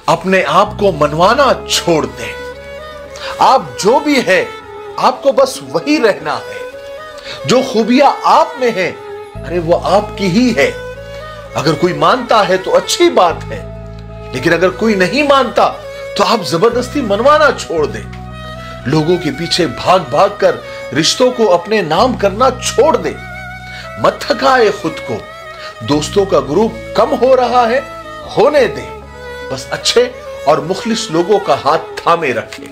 अपने आप को मनवाना छोड़ दें। आप जो भी है, आपको बस वही रहना है। जो खूबियां आप में है, अरे वो आपकी ही है। अगर कोई मानता है तो अच्छी बात है, लेकिन अगर कोई नहीं मानता तो आप जबरदस्ती मनवाना छोड़ दें। लोगों के पीछे भाग भाग कर रिश्तों को अपने नाम करना छोड़ दें। मत थकाए खुद को। दोस्तों का ग्रुप कम हो रहा है, होने दें। बस अच्छे और मुखलिस लोगों का हाथ थामे रखें।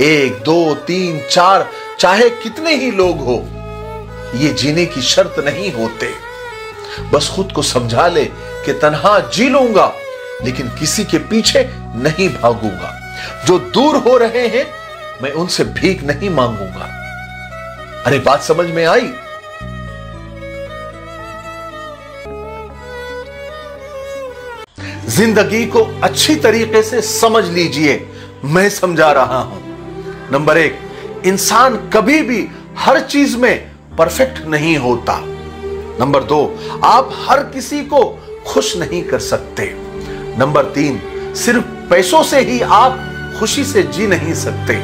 1, 2, 3, 4 चाहे कितने ही लोग हो, ये जीने की शर्त नहीं होते। बस खुद को समझा ले कि तन्हा जी लूंगा, लेकिन किसी के पीछे नहीं भागूंगा। जो दूर हो रहे हैं, मैं उनसे भीख नहीं मांगूंगा। अरे बात समझ में आई? जिंदगी को अच्छी तरीके से समझ लीजिए, मैं समझा रहा हूं। नंबर 1, इंसान कभी भी हर चीज में परफेक्ट नहीं होता। नंबर 2, आप हर किसी को खुश नहीं कर सकते। नंबर 3, सिर्फ पैसों से ही आप खुशी से जी नहीं सकते।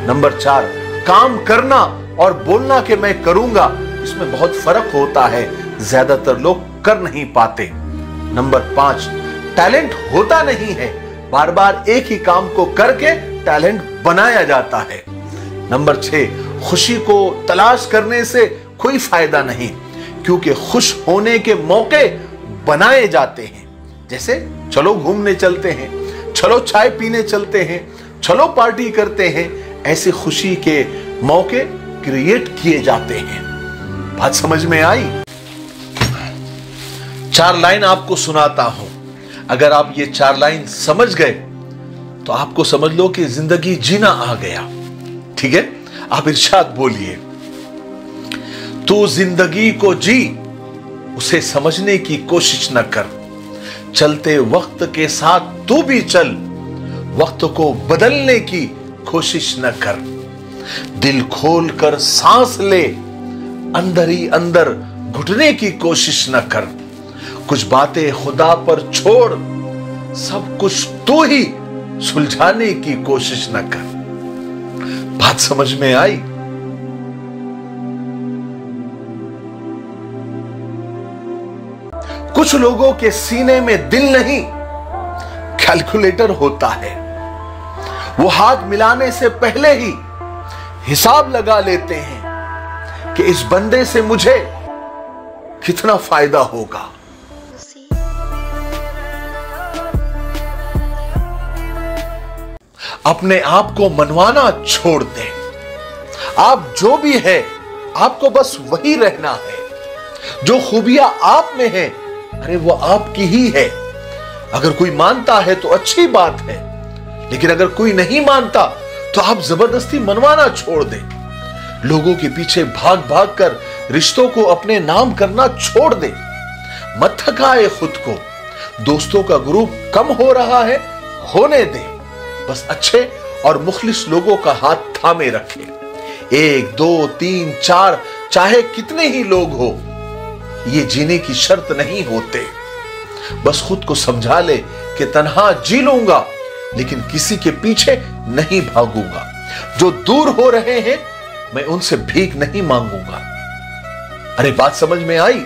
नंबर 4, काम करना और बोलना कि मैं करूंगा, इसमें बहुत फर्क होता है, ज्यादातर लोग कर नहीं पाते। नंबर 5, टैलेंट होता नहीं है, बार बार एक ही काम को करके टैलेंट बनाया जाता है। नंबर 6, खुशी को तलाश करने से कोई फायदा नहीं, क्योंकि खुश होने के मौके बनाए जाते हैं। जैसे चलो घूमने चलते हैं, चलो चाय पीने चलते हैं, चलो पार्टी करते हैं, ऐसे खुशी के मौके क्रिएट किए जाते हैं। बात समझ में आई? 4 लाइन आपको सुनाता हूं। अगर आप ये 4 लाइन समझ गए तो आपको समझ लो कि जिंदगी जीना आ गया। ठीक है, आप इरशाद बोलिए। तू जिंदगी को जी, उसे समझने की कोशिश न कर। चलते वक्त के साथ तू भी चल, वक्त को बदलने की कोशिश न कर। दिल खोल कर सांस ले, अंदर ही अंदर घुटने की कोशिश न कर। कुछ बातें खुदा पर छोड़, सब कुछ तू ही सुलझाने की कोशिश न कर। बात समझ में आई? कुछ लोगों के सीने में दिल नहीं, कैलकुलेटर होता है। वो हाथ मिलाने से पहले ही हिसाब लगा लेते हैं कि इस बंदे से मुझे कितना फायदा होगा। अपने आप को मनवाना छोड़ दें। आप जो भी है, आपको बस वही रहना है। जो खूबियां आप में है, अरे वो आपकी ही है। अगर कोई मानता है तो अच्छी बात है, लेकिन अगर कोई नहीं मानता तो आप जबरदस्ती मनवाना छोड़ दें। लोगों के पीछे भाग भाग कर रिश्तों को अपने नाम करना छोड़ दें। मत थकाए खुद को। दोस्तों का ग्रुप कम हो रहा है, होने दें। बस अच्छे और मुखलिस लोगों का हाथ थामे रखें। 1, 2, 3, 4 चाहे कितने ही लोग हो, ये जीने की शर्त नहीं होते। बस खुद को समझा ले कि तन्हा जी लूंगा, लेकिन किसी के पीछे नहीं भागूंगा। जो दूर हो रहे हैं, मैं उनसे भीख नहीं मांगूंगा। अरे बात समझ में आई?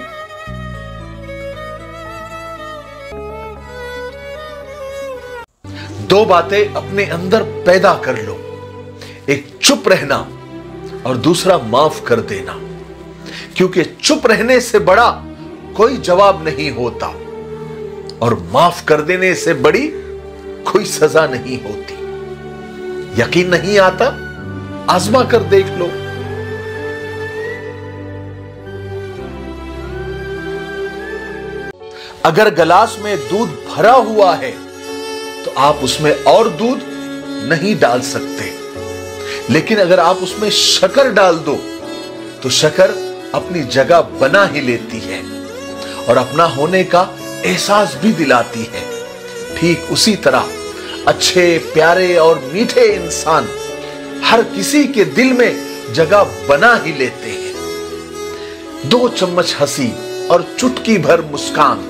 दो बातें अपने अंदर पैदा कर लो। एक चुप रहना और दूसरा माफ कर देना, क्योंकि चुप रहने से बड़ा कोई जवाब नहीं होता और माफ कर देने से बड़ी कोई सजा नहीं होती। यकीन नहीं आता? आजमा कर देख लो। अगर गिलास में दूध भरा हुआ है तो आप उसमें और दूध नहीं डाल सकते, लेकिन अगर आप उसमें शक्कर डाल दो तो शक्कर अपनी जगह बना ही लेती है और अपना होने का एहसास भी दिलाती है। ठीक उसी तरह अच्छे, प्यारे और मीठे इंसान हर किसी के दिल में जगह बना ही लेते हैं। 2 चम्मच हंसी और चुटकी भर मुस्कान,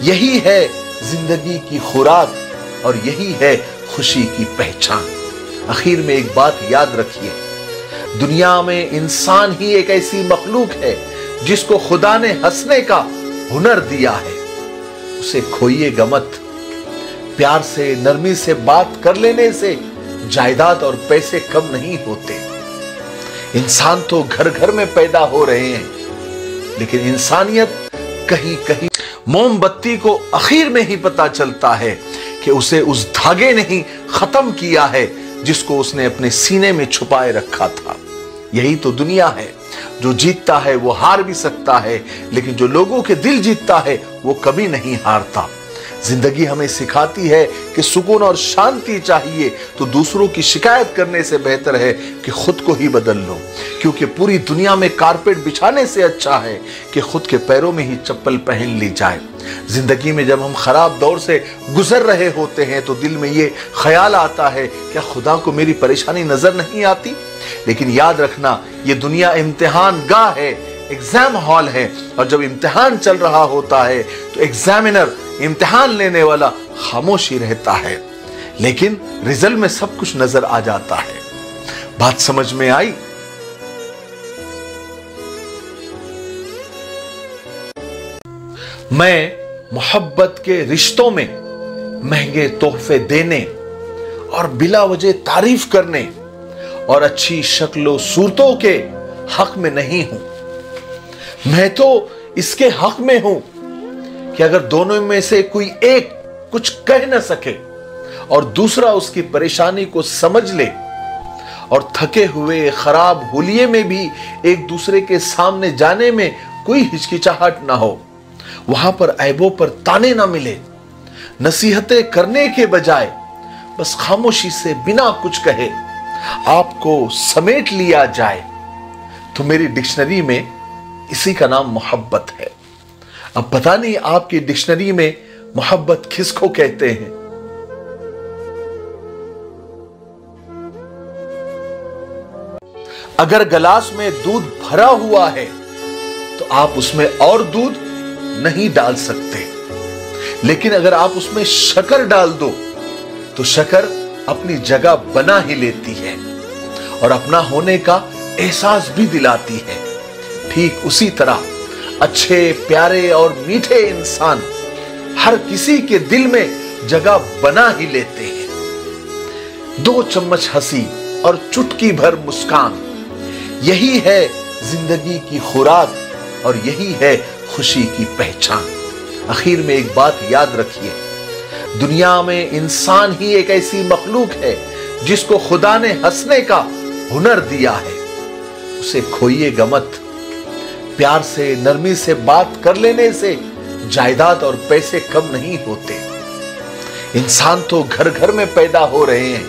यही है जिंदगी की खुराक और यही है खुशी की पहचान। आखिर में एक बात याद रखिए, दुनिया में इंसान ही एक ऐसी मखलूक है जिसको खुदा ने हंसने का हुनर दिया है। उसे खोइएगा मत। प्यार से, नरमी से बात कर लेने से जायदाद और पैसे कम नहीं होते। इंसान तो घर घर में पैदा हो रहे हैं, लेकिन इंसानियत कहीं कहीं। मोमबत्ती को आखिर में ही पता चलता है कि उसे उस धागे ने ही खत्म किया है जिसको उसने अपने सीने में छुपाए रखा था। यही तो दुनिया है। जो जीतता है वो हार भी सकता है, लेकिन जो लोगों के दिल जीतता है वो कभी नहीं हारता। जिंदगी हमें सिखाती है कि सुकून और शांति चाहिए तो दूसरों की शिकायत करने से बेहतर है कि खुद को ही बदल लो, क्योंकि पूरी दुनिया में कारपेट बिछाने से अच्छा है कि खुद के पैरों में ही चप्पल पहन ली जाए। जिंदगी में जब हम खराब दौर से गुजर रहे होते हैं तो दिल में ये ख्याल आता है, क्या खुदा को मेरी परेशानी नजर नहीं आती? लेकिन याद रखना, ये दुनिया इम्तिहान गाह है, एग्जाम हॉल है, और जब इम्तिहान चल रहा होता है तो एग्जामिनर, इम्तिहान लेने वाला खामोश ही रहता है, लेकिन रिजल्ट में सब कुछ नजर आ जाता है। बात समझ में आई? मैं मोहब्बत के रिश्तों में महंगे तोहफे देने और बिला वजह तारीफ करने और अच्छी शक्लों सूरतों के हक में नहीं हूं। मैं तो इसके हक में हूं कि अगर दोनों में से कोई एक कुछ कह न सके और दूसरा उसकी परेशानी को समझ ले, और थके हुए खराब हुलिये में भी एक दूसरे के सामने जाने में कोई हिचकिचाहट ना हो, वहां पर ऐबों पर ताने ना मिले, नसीहतें करने के बजाय बस खामोशी से बिना कुछ कहे आपको समेट लिया जाए, तो मेरी डिक्शनरी में इसी का नाम मोहब्बत है। अब पता नहीं आपकी डिक्शनरी में मोहब्बत किसको कहते हैं। अगर गिलास में दूध भरा हुआ है तो आप उसमें और दूध नहीं डाल सकते, लेकिन अगर आप उसमें शक्कर डाल दो तो शक्कर अपनी जगह बना ही लेती है और अपना होने का एहसास भी दिलाती है। ठीक उसी तरह अच्छे, प्यारे और मीठे इंसान हर किसी के दिल में जगह बना ही लेते हैं। 2 चम्मच हंसी और चुटकी भर मुस्कान, यही है जिंदगी की खुराक और यही है खुशी की पहचान। आखिर में एक बात याद रखिए, दुनिया में इंसान ही एक ऐसी मखलूक है जिसको खुदा ने हंसने का हुनर दिया है। उसे खोइएगा मत। प्यार से, नरमी से बात कर लेने से जायदाद और पैसे कम नहीं होते। इंसान तो घर घर में पैदा हो रहे हैं,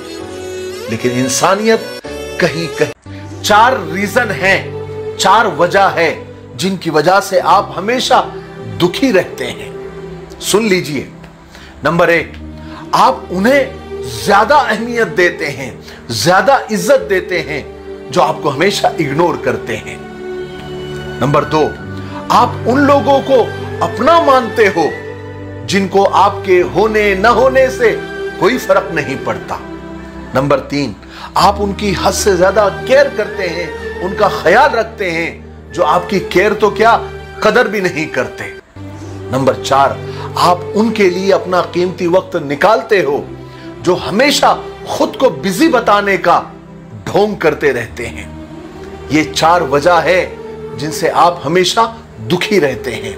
लेकिन इंसानियत कहीं कहीं। 4 रीजन हैं, 4 वजह है जिनकी वजह से आप हमेशा दुखी रहते हैं। सुन लीजिए। नंबर 1, आप उन्हें ज्यादा अहमियत देते हैं, ज्यादा इज्जत देते हैं जो आपको हमेशा इग्नोर करते हैं। नंबर 2, आप उन लोगों को अपना मानते हो जिनको आपके होने न होने से कोई फर्क नहीं पड़ता। नंबर 3, आप उनकी हद से ज्यादा केयर करते हैं, उनका ख्याल रखते हैं जो आपकी केयर तो क्या कदर भी नहीं करते। नंबर 4, आप उनके लिए अपना कीमती वक्त निकालते हो जो हमेशा खुद को बिजी बताने का ढोंग करते रहते हैं। ये 4 वजह है जिनसे आप हमेशा दुखी रहते हैं।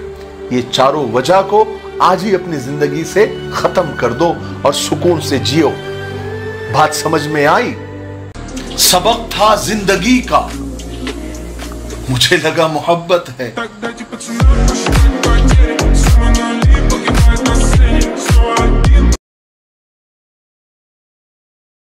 ये चारों वजह को आज ही अपनी जिंदगी से खत्म कर दो और सुकून से जियो। बात समझ में आई? सबक था जिंदगी का, मुझे लगा मोहब्बत है।